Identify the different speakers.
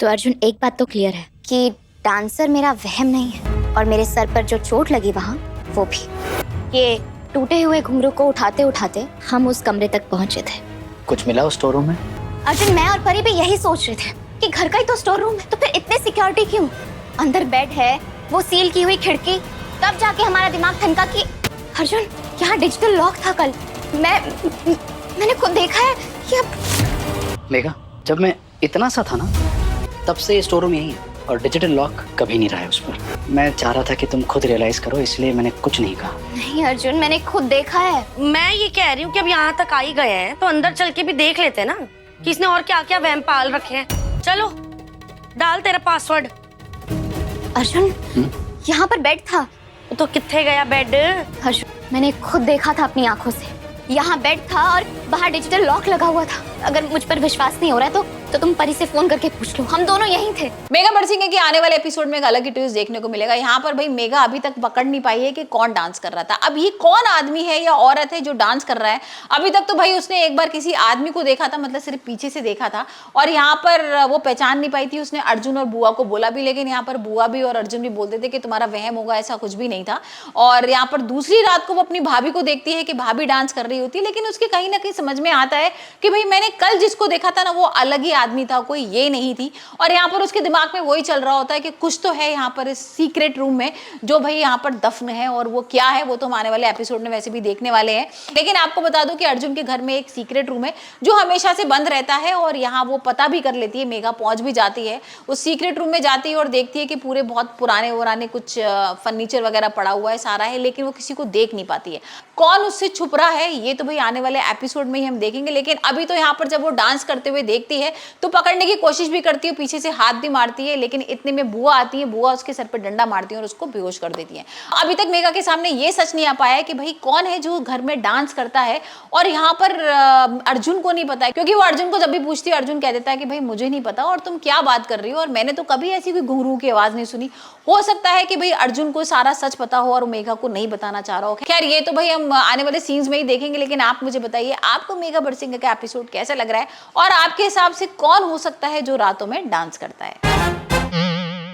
Speaker 1: तो अर्जुन, एक बात तो क्लियर है कि डांसर मेरा वहम नहीं है, और मेरे सर पर जो चोट लगी वहाँ, वो भी। ये टूटे हुए घुंघरू को उठाते उठाते हम उस कमरे तक पहुंचे थे।
Speaker 2: कुछ मिला उस स्टोर रूम में?
Speaker 1: अर्जुन, मैं और परी भी यही सोच रहे थे कि घर का ही तो स्टोर रूम है, तो फिर इतने सिक्योरिटी क्यों? अंदर बेड है, वो सील की हुई खिड़की, तब जाके हमारा दिमाग ठनका कि अर्जुन, यहाँ डिजिटल लॉक था कल। मैंने खुद देखा है कि अब।
Speaker 2: मेघा, जब मैं इतना सा था ना, तब से ये स्टोर रूम यही है और डिजिटल लॉक कभी नहीं रहा है उस पर। मैं चाह रहा था कि तुम खुद रियलाइज करो, इसलिए मैंने कुछ नहीं कहा।
Speaker 1: नहीं अर्जुन, मैंने खुद देखा है।
Speaker 3: मैं ये कह रही हूँ कि अब यहाँ तक आ ही गए हैं तो अंदर चल के भी देख लेते हैं ना कि इसने और क्या क्या वहम पाल रखे हैं। चलो डाल तेरा पासवर्ड।
Speaker 1: अर्जुन, यहाँ पर बेड था।
Speaker 3: तो कितने गया बेड?
Speaker 1: अर्जुन, मैंने खुद देखा था अपनी आंखों से। यहाँ बेड था और बाहर डिजिटल लॉक लगा हुआ था। अगर मुझ पर विश्वास नहीं हो रहा है तो तुम परी से फोन करके पूछ लो, हम दोनों यहीं थे।
Speaker 4: मेघा बरसिंगे के आने वाले एपिसोड में एक अलग ही ट्विस्ट देखने को मिलेगा। यहाँ पर भाई मेघा अभी तक पकड़ नहीं पाई है कि कौन डांस कर रहा था। अब ये कौन आदमी है या औरत है जो डांस कर रहा है? अभी तक तो भाई उसने एक बार किसी आदमी को देखा था, मतलब सिर्फ पीछे से देखा था, और यहाँ पर वो पहचान नहीं पाई थी। उसने अर्जुन और बुआ को बोला भी, लेकिन यहाँ पर बुआ भी और अर्जुन भी बोलते थे कि तुम्हारा वहम होगा, ऐसा कुछ भी नहीं था। और यहाँ पर दूसरी रात को वो अपनी भाभी को देखती है कि भाभी डांस कर रही होती है, लेकिन उसके कहीं ना कहीं समझ में आता है कि भाई मैंने कल जिसको देखा था ना, वो अलग ही आदमी था, कोई ये नहीं थी। और यहाँ पर उसके दिमाग में वही चल रहा होता है कि कुछ तो है यहाँ पर इस सीक्रेट रूम में जो भाई यहाँ पर दफन है, और वो क्या है वो तो हम आने वाले एपिसोड में वैसे भी देखने वाले हैं। लेकिन आपको बता दूं कि अर्जुन के घर में एक सीक्रेट रूम है जो हमेशा से बंद रहता है, और यहाँ वो पता भी कर लेती है। मेघा पहुंच भी जाती है उस सीक्रेट रूम में, जाती है और देखती है कि पूरे बहुत पुराने कुछ फर्नीचर वगैरह पड़ा हुआ है, सारा है, लेकिन वो किसी को देख नहीं पाती है। कौन उससे छुप रहा है ये तो भाई आने वाले एपिसोड में ही हम देखेंगे। लेकिन अभी तो यहाँ पर जब वो डांस करते हुए देखती है तो पकड़ने की कोशिश भी करती है, पीछे से हाथ भी मारती है, लेकिन इतने में बुआ आती है। बुआ उसके सर पर डंडा मारती है और उसको बेहोश कर देती है। अभी तक मेघा के सामने ये सच नहीं आ पाया है कि भाई कौन है जो घर में डांस करता है, और यहाँ पर अर्जुन को नहीं पता है, क्योंकि वो अर्जुन को जब भी पूछती है अर्जुन कह देता है कि भाई मुझे नहीं पता और तुम क्या बात कर रही हो, और मैंने तो कभी ऐसी कोई घुंघरू की आवाज नहीं सुनी। हो सकता है कि भाई अर्जुन को सारा सच पता हो और मेघा को नहीं बताना चाह रहा हो। खैर ये तो भाई हम आने वाले सीन्स में ही देखेंगे। लेकिन आप मुझे बताइए, आपको मेघा बरसिंगे का एपिसोड कैसा लग रहा है, और आपके हिसाब से कौन हो सकता है जो रातों में डांस करता है?